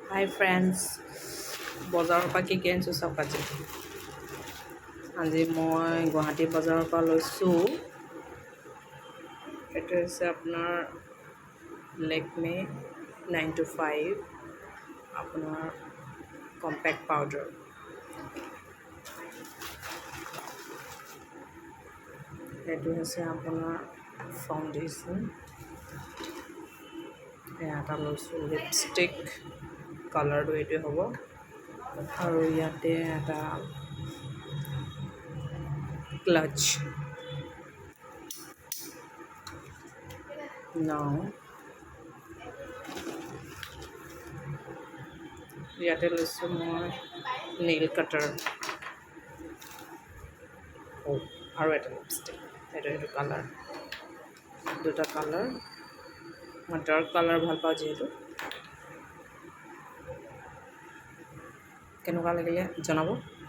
হাই friends, বজাৰৰ পৰা কি আনিছোঁ চাওক আজি মই গুৱাহাটী বজাৰৰ পৰা লৈছোঁ। এইটো হৈছে আপোনাৰ লেকমে 925 আপোনাৰ কম্পেক্ট পাউডাৰ। এইটো হৈছে আপোনাৰ ফাউণ্ডেশ্যন। এটা লৈছোঁ লিপষ্টিক, কালাৰটো এইটোৱে হ'ব। আৰু ইয়াতে এটা ক্লাচ নাও, ইয়াতে লৈছোঁ মই নেইল কাটাৰ আৰু এটা লিপষ্টিক। এইটো কালাৰ, দুটা কালাৰ। মই ডাৰ্ক কালাৰ ভাল পাওঁ যিহেতু। কেনেকুৱা লাগিলে জনাব।